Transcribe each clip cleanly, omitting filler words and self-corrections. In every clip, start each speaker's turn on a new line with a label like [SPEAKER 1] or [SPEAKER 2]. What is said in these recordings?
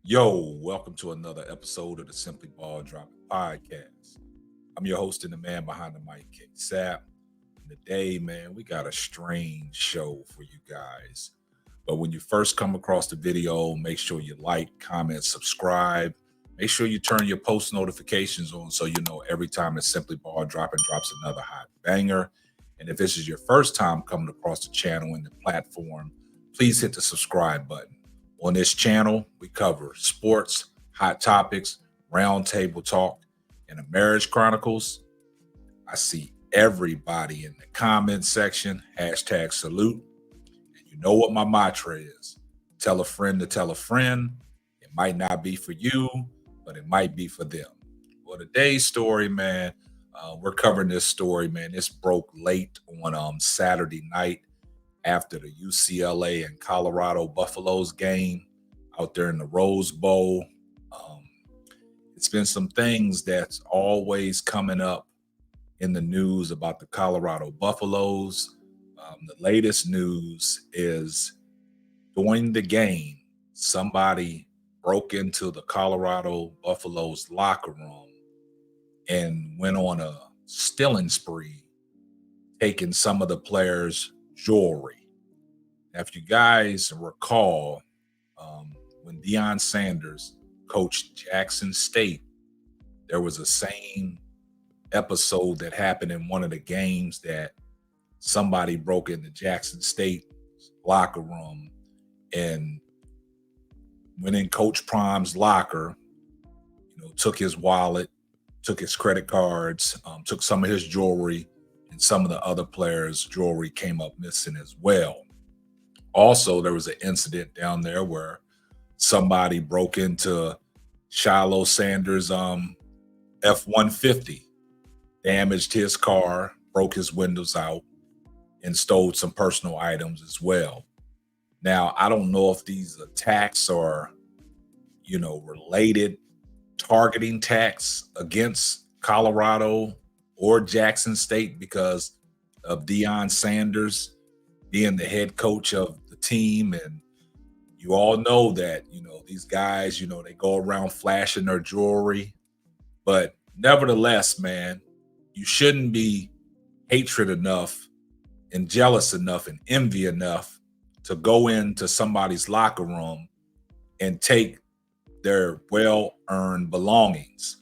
[SPEAKER 1] Yo, welcome to another episode of the Simply Ball Dropping Podcast. I'm your host and the man behind the mic, K Sap. And today, man, we got a strange show for you guys. But when you first come across the video, make sure you like, comment, subscribe. Make sure you turn your post notifications on so you know every time the Simply Ball Dropping drops another hot banger. And if this is your first time coming across the channel and the platform, please hit the subscribe button. On this channel, we cover sports, hot topics, roundtable talk, and the marriage chronicles. I see everybody in the comment section, hashtag salute. And you know what my mantra is. Tell a friend to tell a friend. It might not be for you, but it might be for them. Well, today's story, man, we're covering this story, man. This broke late on Saturday night after the UCLA and Colorado Buffaloes game out there in the Rose Bowl. It's been some things that's always coming up in the news about the Colorado Buffaloes. The latest news is during the game, somebody broke into the Colorado Buffaloes locker room and went on a stealing spree, taking some of the players' jewelry. Now, if you guys recall, when Deion Sanders coached Jackson State, there was a same episode that happened in one of the games that somebody broke into Jackson State locker room and went in Coach Prime's locker, took his wallet, took his credit cards, took some of his jewelry, and some of the other players' jewelry came up missing as well. Also, there was an incident down there where somebody broke into Shiloh Sanders' F-150, damaged his car, broke his windows out, and stole some personal items as well. Now, I don't know if these attacks are, related targeting attacks against Colorado or Jackson State because of Deion Sanders being the head coach of the team. And you all know that, these guys, they go around flashing their jewelry. But nevertheless, man, you shouldn't be hatred enough and jealous enough and envy enough to go into somebody's locker room and take their well-earned belongings.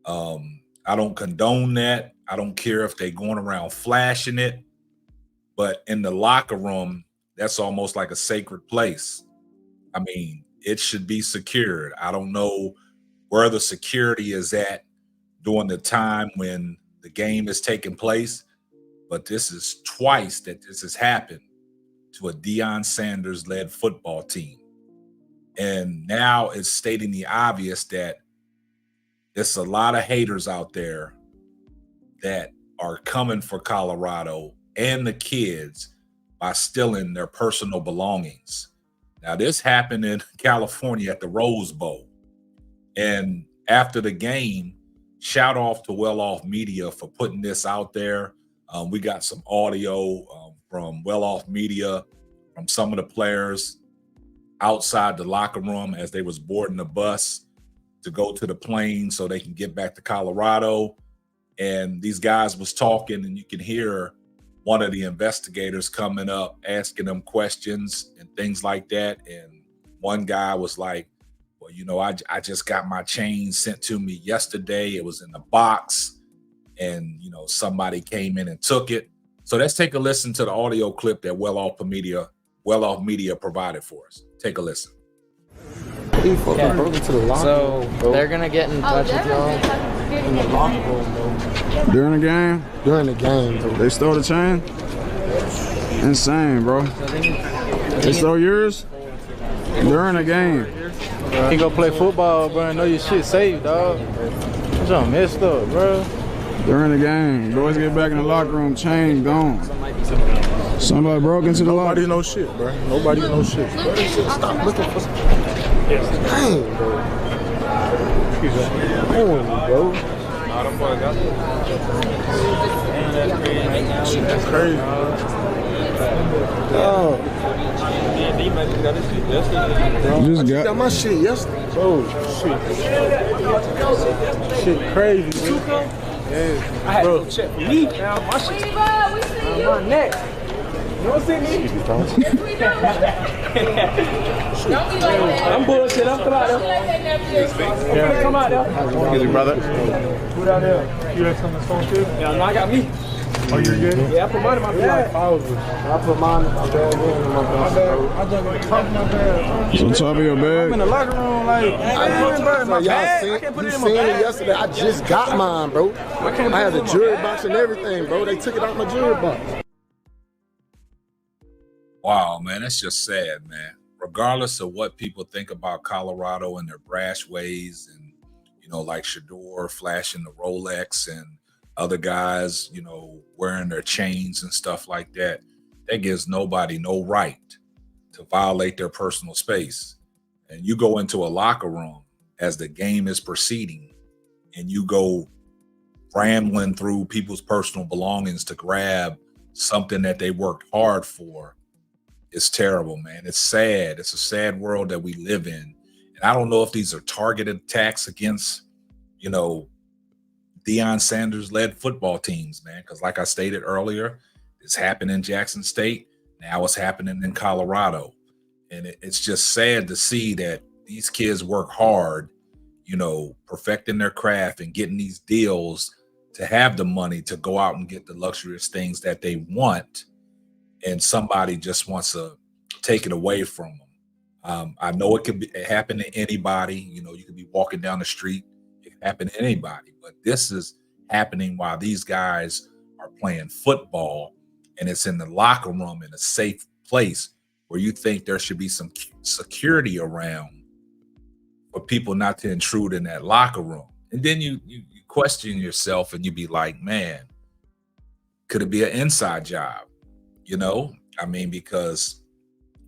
[SPEAKER 1] I don't condone that. I don't care if they're going around flashing it. But in the locker room, that's almost like a sacred place. I mean, it should be secured. I don't know where the security is at during the time when the game is taking place, but this is twice that this has happened to a Deion Sanders-led football team. And now it's stating the obvious that there's a lot of haters out there that are coming for Colorado and the kids by stealing their personal belongings. Now, this happened in California at the Rose Bowl. And after the game, shout off to Well Off Media for putting this out there. We got some audio from Well Off Media from some of the players outside the locker room as they was boarding the bus to go to the plane so they can get back to Colorado. And these guys was talking, and you can hear one of the investigators coming up, asking them questions and things like that. And one guy was like, well, I just got my chain sent to me yesterday. It was in the box, and, somebody came in and took it. So let's take a listen to the audio clip that Well Off Media provided for us. Take a listen.
[SPEAKER 2] So they're gonna get in touch with y'all in the locker room, bro.
[SPEAKER 3] During the game?
[SPEAKER 2] During the game, bro.
[SPEAKER 3] They stole the chain? Insane, bro. They stole yours? During the game.
[SPEAKER 4] You go play football, bro, and know your shit safe, dog. That's all messed up, bro.
[SPEAKER 3] During the game. Boys get back in the locker room, chain gone. Somebody broke into the locker.
[SPEAKER 4] Nobody know shit, bro. Nobody know shit. Stop looking for some. Dang, bro. Bro. Shit, that's crazy. Oh.
[SPEAKER 3] Just got
[SPEAKER 5] my shit yesterday.
[SPEAKER 4] Oh, shit. Shit crazy, bro. Yeah.
[SPEAKER 5] I had to go check for me. Now my shit on my neck. You don't see me? I'm bullshit. I'm come out there. Come out there.
[SPEAKER 4] Easy, brother.
[SPEAKER 5] Who down there?
[SPEAKER 4] You had something phone too?
[SPEAKER 5] Yeah, no, I got me.
[SPEAKER 4] Oh, you're good?
[SPEAKER 5] Yeah, I put mine in my bag.
[SPEAKER 4] I put mine in my bag. I just got top of my bag.
[SPEAKER 3] on top of your
[SPEAKER 4] I'm in
[SPEAKER 3] bag.
[SPEAKER 4] the locker room, like,
[SPEAKER 5] I seen it yesterday. I just got mine, bro. I had the jury box and everything, bro. They took it out my jury box.
[SPEAKER 1] Wow, man, that's just sad, man. Regardless of what people think about Colorado and their brash ways, and like Shador flashing the Rolex and other guys, wearing their chains and stuff like that, that gives nobody no right to violate their personal space. And you go into a locker room as the game is proceeding, and you go rambling through people's personal belongings to grab something that they worked hard for. It's terrible, man. It's sad. It's a sad world that we live in. And I don't know if these are targeted attacks against, Deion Sanders-led football teams, man. Because like I stated earlier, it's happened in Jackson State. Now it's happening in Colorado. And it's just sad to see that these kids work hard, perfecting their craft and getting these deals to have the money to go out and get the luxurious things that they want. And somebody just wants to take it away from them. I know it could happen to anybody. You could be walking down the street. It can happen to anybody. But this is happening while these guys are playing football, and it's in the locker room in a safe place where you think there should be some security around for people not to intrude in that locker room. And then you question yourself and you be like, man, could it be an inside job? Because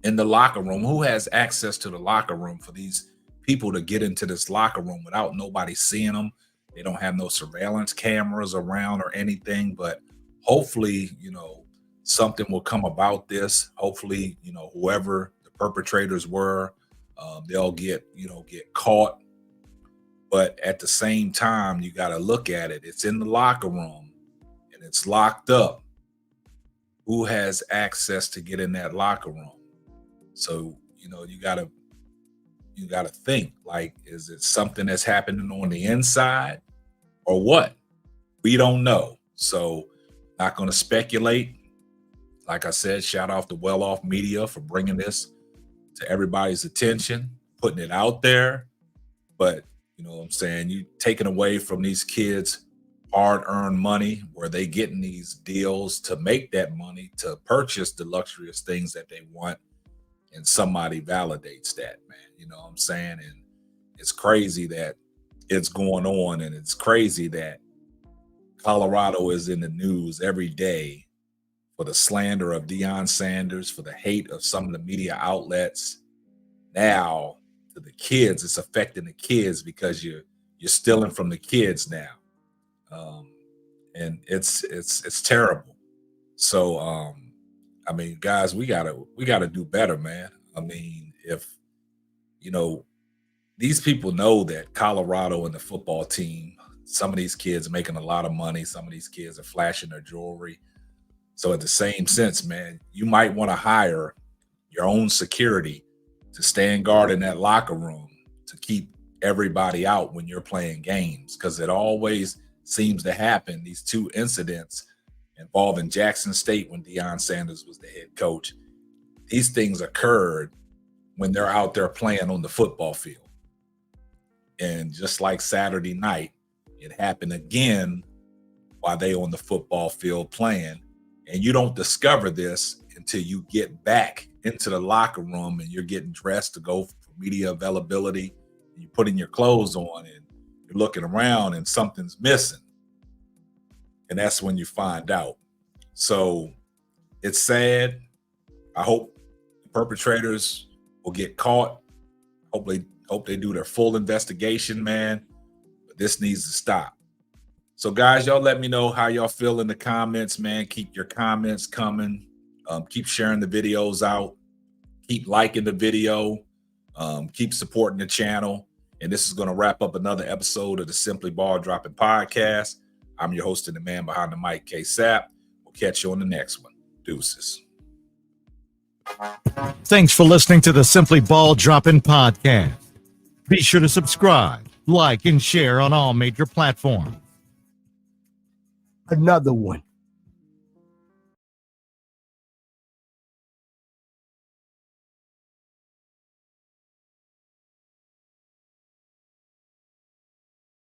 [SPEAKER 1] in the locker room, who has access to the locker room for these people to get into this locker room without nobody seeing them? They don't have no surveillance cameras around or anything, but hopefully, something will come about this. Hopefully, whoever the perpetrators were, they'll get caught. But at the same time, you got to look at it. It's in the locker room and it's locked up. Who has access to get in that locker room? So, you gotta think, like, is it something that's happening on the inside or what? We don't know. So not going to speculate. Like I said, shout out to Well Off Media for bringing this to everybody's attention, putting it out there. But, what I'm saying, you taking away from these kids hard-earned money, where they getting these deals to make that money to purchase the luxurious things that they want, and somebody validates that, man. You know what I'm saying? And it's crazy that it's going on, and it's crazy that Colorado is in the news every day for the slander of Deion Sanders, for the hate of some of the media outlets. Now, to the kids, it's affecting the kids because you're stealing from the kids now. And it's terrible. So, guys, we gotta do better, man. If these people know that Colorado and the football team, some of these kids making a lot of money, some of these kids are flashing their jewelry. So at the same sense, man, you might want to hire your own security to stand guard in that locker room to keep everybody out when you're playing games, because it always seems to happen. These two incidents involving Jackson State when Deion Sanders was the head coach, these things occurred when they're out there playing on the football field. And just like Saturday night, it happened again while they on the football field playing. And you don't discover this until you get back into the locker room and you're getting dressed to go for media availability. And you're putting your clothes on and you're looking around and something's missing. And that's when you find out. So it's sad. I hope the perpetrators will get caught. Hope they do their full investigation, man. But this needs to stop. So guys, y'all let me know how y'all feel in the comments, man. Keep your comments coming. Keep sharing the videos out. Keep liking the video. Keep supporting the channel. And this is going to wrap up another episode of the Simply Ball Dropping Podcast. I'm your host and the man behind the mic, K-Sap. We'll catch you on the next one. Deuces.
[SPEAKER 6] Thanks for listening to the Simply Ball Dropping Podcast. Be sure to subscribe, like, and share on all major platforms.
[SPEAKER 7] Another one.